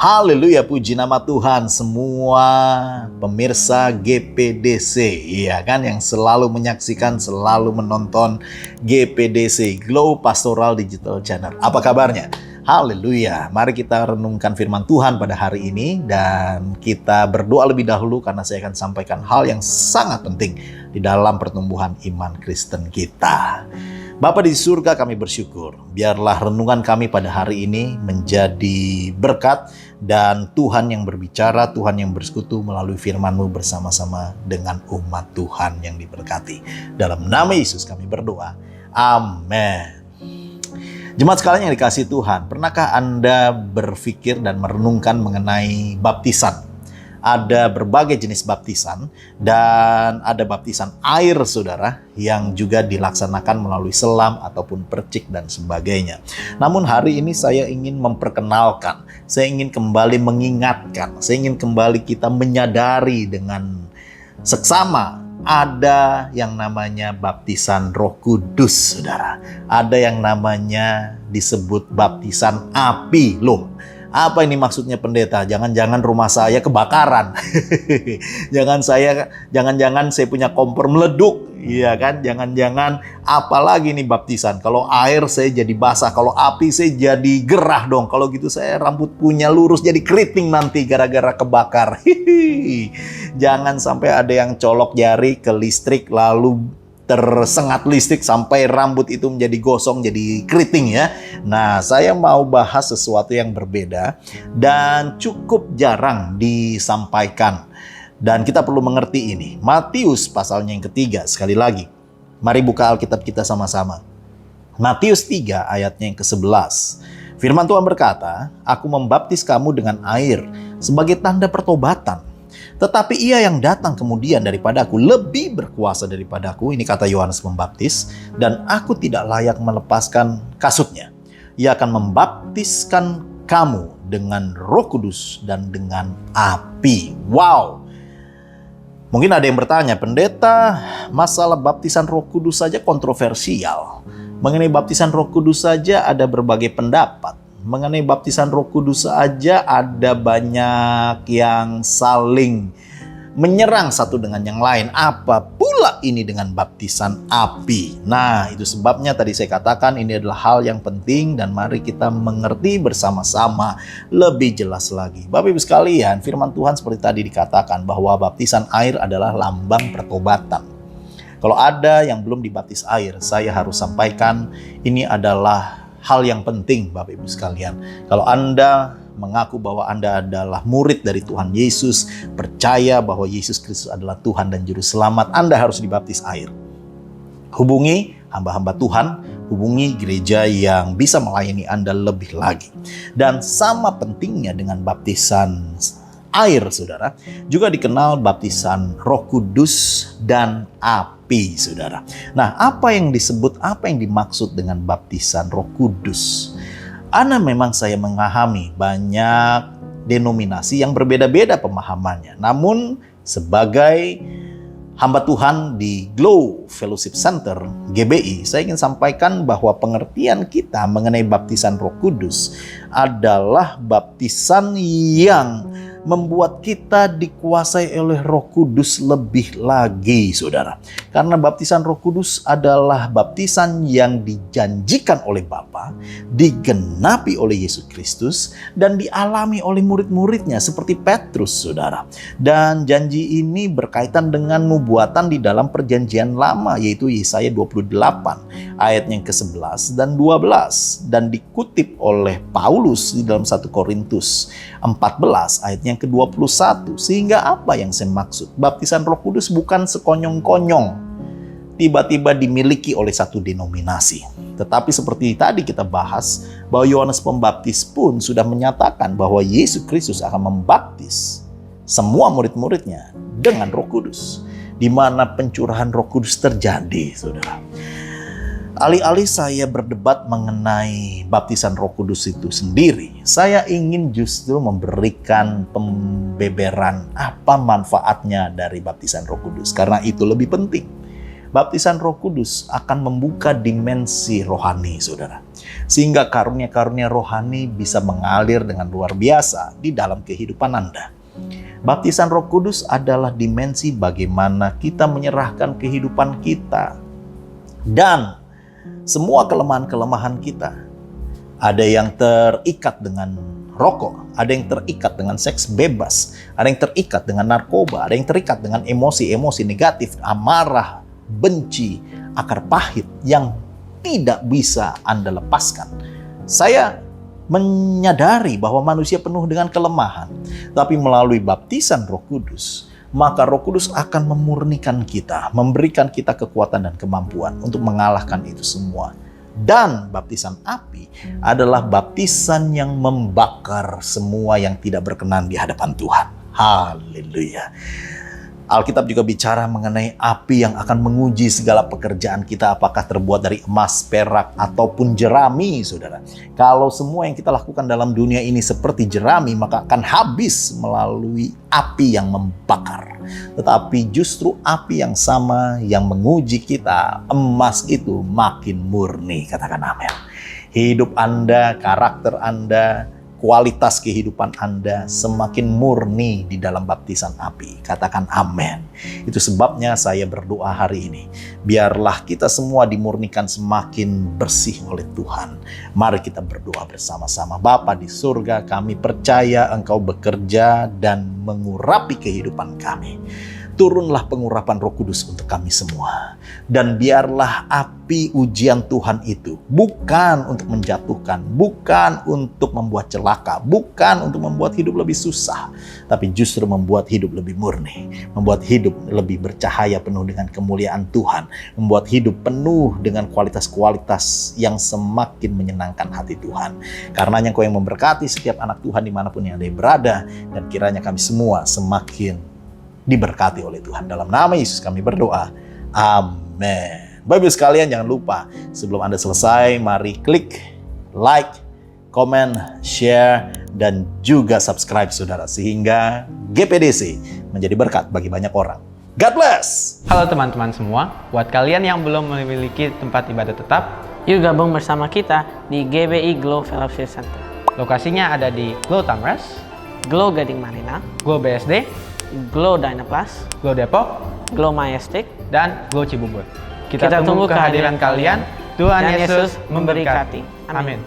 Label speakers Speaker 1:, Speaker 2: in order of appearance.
Speaker 1: Haleluya, puji nama Tuhan semua pemirsa GPDC, ya kan, yang selalu menyaksikan, selalu menonton GPDC, Glow Pastoral Digital Channel. Apa kabarnya? Haleluya, mari kita renungkan firman Tuhan pada hari ini dan kita berdoa lebih dahulu karena saya akan sampaikan hal yang sangat penting di dalam pertumbuhan iman Kristen kita. Bapa di surga, kami bersyukur, biarlah renungan kami pada hari ini menjadi berkat dan Tuhan yang berbicara, Tuhan yang bersekutu melalui firman-Mu bersama-sama dengan umat Tuhan yang diberkati. Dalam nama Yesus kami berdoa, amin. Jemaat sekalian yang dikasihi Tuhan, pernahkah Anda berpikir dan merenungkan mengenai baptisan? Ada berbagai jenis baptisan dan ada baptisan air, saudara, yang juga dilaksanakan melalui selam ataupun percik dan sebagainya. Namun hari ini saya ingin memperkenalkan, saya ingin kembali mengingatkan, saya ingin kembali kita menyadari dengan seksama ada yang namanya baptisan Roh Kudus, saudara. Ada yang namanya disebut baptisan api. Loh, apa ini maksudnya pendeta? Jangan-jangan rumah saya kebakaran. Jangan-jangan saya punya kompor meleduk. Iya kan? Jangan-jangan apalagi nih baptisan. Kalau air saya jadi basah, kalau api saya jadi gerah dong. Kalau gitu saya rambut punya lurus jadi keriting nanti gara-gara kebakar. Jangan sampai ada yang colok jari ke listrik lalu tersengat listrik sampai rambut itu menjadi gosong, jadi keriting ya. Nah, saya mau bahas sesuatu yang berbeda dan cukup jarang disampaikan. Dan kita perlu mengerti ini. Matius pasalnya yang ketiga, sekali lagi. Mari buka Alkitab kita sama-sama. Matius 3 ayatnya yang ke-11. Firman Tuhan berkata, "Aku membaptis kamu dengan air sebagai tanda pertobatan. Tetapi ia yang datang kemudian daripada aku lebih berkuasa daripada aku," ini kata Yohanes Pembaptis, "dan aku tidak layak melepaskan kasutnya. Ia akan membaptiskan kamu dengan Roh Kudus dan dengan api." Wow. Mungkin ada yang bertanya, pendeta, masalah baptisan Roh Kudus saja kontroversial. Mengenai baptisan Roh Kudus saja ada berbagai pendapat. Mengenai baptisan Roh Kudus saja ada banyak yang saling menyerang satu dengan yang lain. Apa pula ini dengan baptisan api? Nah, itu sebabnya tadi saya katakan ini adalah hal yang penting dan mari kita mengerti bersama-sama lebih jelas lagi. Bapak Ibu sekalian, firman Tuhan seperti tadi dikatakan bahwa baptisan air adalah lambang pertobatan. Kalau ada yang belum dibaptis air, saya harus sampaikan ini adalah hal yang penting, Bapak Ibu sekalian. Kalau Anda mengaku bahwa Anda adalah murid dari Tuhan Yesus, percaya bahwa Yesus Kristus adalah Tuhan dan Juru Selamat, Anda harus dibaptis air. Hubungi hamba-hamba Tuhan, hubungi gereja yang bisa melayani Anda lebih lagi. Dan sama pentingnya dengan baptisan air, saudara, juga dikenal baptisan Roh Kudus dan api, saudara. Nah, apa yang dimaksud dengan baptisan Roh Kudus? Memang saya memahami banyak denominasi yang berbeda-beda pemahamannya. Namun, sebagai hamba Tuhan di Glow Fellowship Center, GBI, saya ingin sampaikan bahwa pengertian kita mengenai baptisan Roh Kudus adalah baptisan yang membuat kita dikuasai oleh Roh Kudus lebih lagi, saudara. Karena baptisan Roh Kudus adalah baptisan yang dijanjikan oleh Bapa, digenapi oleh Yesus Kristus, dan dialami oleh murid-muridnya seperti Petrus, saudara. Dan janji ini berkaitan dengan nubuatan di dalam perjanjian lama, yaitu Yesaya 28, ayat yang ke-11 dan 12. Dan dikutip oleh Paulus di dalam 1 Korintus 14, ayatnya yang ke-21. Sehingga apa yang saya maksud? Baptisan Roh Kudus bukan sekonyong-konyong tiba-tiba dimiliki oleh satu denominasi. Tetapi seperti tadi kita bahas, bahwa Yohanes Pembaptis pun sudah menyatakan bahwa Yesus Kristus akan membaptis semua murid-muridnya dengan Roh Kudus. Di mana pencurahan Roh Kudus terjadi, saudara. Alih-alih saya berdebat mengenai baptisan Roh Kudus itu sendiri, saya ingin justru memberikan pembeberan apa manfaatnya dari baptisan Roh Kudus. Karena itu lebih penting. Baptisan Roh Kudus akan membuka dimensi rohani, saudara. Sehingga karunia-karunia rohani bisa mengalir dengan luar biasa di dalam kehidupan Anda. Baptisan Roh Kudus adalah dimensi bagaimana kita menyerahkan kehidupan kita dan semua kelemahan-kelemahan kita. Ada yang terikat dengan rokok, ada yang terikat dengan seks bebas, ada yang terikat dengan narkoba, ada yang terikat dengan emosi-emosi negatif, amarah, benci, akar pahit yang tidak bisa Anda lepaskan. Saya menyadari bahwa manusia penuh dengan kelemahan, tapi melalui baptisan Roh Kudus, maka Roh Kudus akan memurnikan kita, memberikan kita kekuatan dan kemampuan untuk mengalahkan itu semua. Dan baptisan api adalah baptisan yang membakar semua yang tidak berkenan di hadapan Tuhan. Haleluya. Alkitab juga bicara mengenai api yang akan menguji segala pekerjaan kita, apakah terbuat dari emas, perak, ataupun jerami, saudara. Kalau semua yang kita lakukan dalam dunia ini seperti jerami, maka akan habis melalui api yang membakar. Tetapi justru api yang sama yang menguji kita, emas itu makin murni, katakan amin. Hidup Anda, karakter Anda, kualitas kehidupan Anda semakin murni di dalam baptisan api. Katakan amin. Itu sebabnya saya berdoa hari ini. Biarlah kita semua dimurnikan semakin bersih oleh Tuhan. Mari kita berdoa bersama-sama. Bapa di surga, kami percaya Engkau bekerja dan mengurapi kehidupan kami. Turunlah pengurapan Roh Kudus untuk kami semua. Dan biarlah api ujian Tuhan itu bukan untuk menjatuhkan, bukan untuk membuat celaka, bukan untuk membuat hidup lebih susah, tapi justru membuat hidup lebih murni, membuat hidup lebih bercahaya penuh dengan kemuliaan Tuhan, membuat hidup penuh dengan kualitas-kualitas yang semakin menyenangkan hati Tuhan. Karenanya Engkau yang memberkati setiap anak Tuhan dimanapun yang ada berada, dan kiranya kami semua semakin diberkati oleh Tuhan. Dalam nama Yesus kami berdoa. Amin. Bapak-Ibu sekalian, jangan lupa sebelum Anda selesai, mari klik like, comment, share, dan juga subscribe, saudara. Sehingga GPDC menjadi berkat bagi banyak orang. God bless!
Speaker 2: Halo teman-teman semua, buat kalian yang belum memiliki tempat ibadah tetap,
Speaker 3: yuk gabung bersama kita di GBI Glow Fellowship Center.
Speaker 2: lokasinya ada di Glow Tamres,
Speaker 3: Glow Gading Marina,
Speaker 2: Glow BSD,
Speaker 3: Glow Dynaplus,
Speaker 2: Glow Depok,
Speaker 3: Glow Majestic,
Speaker 2: dan Glow Cibubur.
Speaker 3: Kita tunggu kehadiran kalian.
Speaker 2: Tuhan
Speaker 3: Dan
Speaker 2: Yesus
Speaker 3: Yesus memberkati.
Speaker 2: memberkati.
Speaker 3: Amin.
Speaker 2: Amin.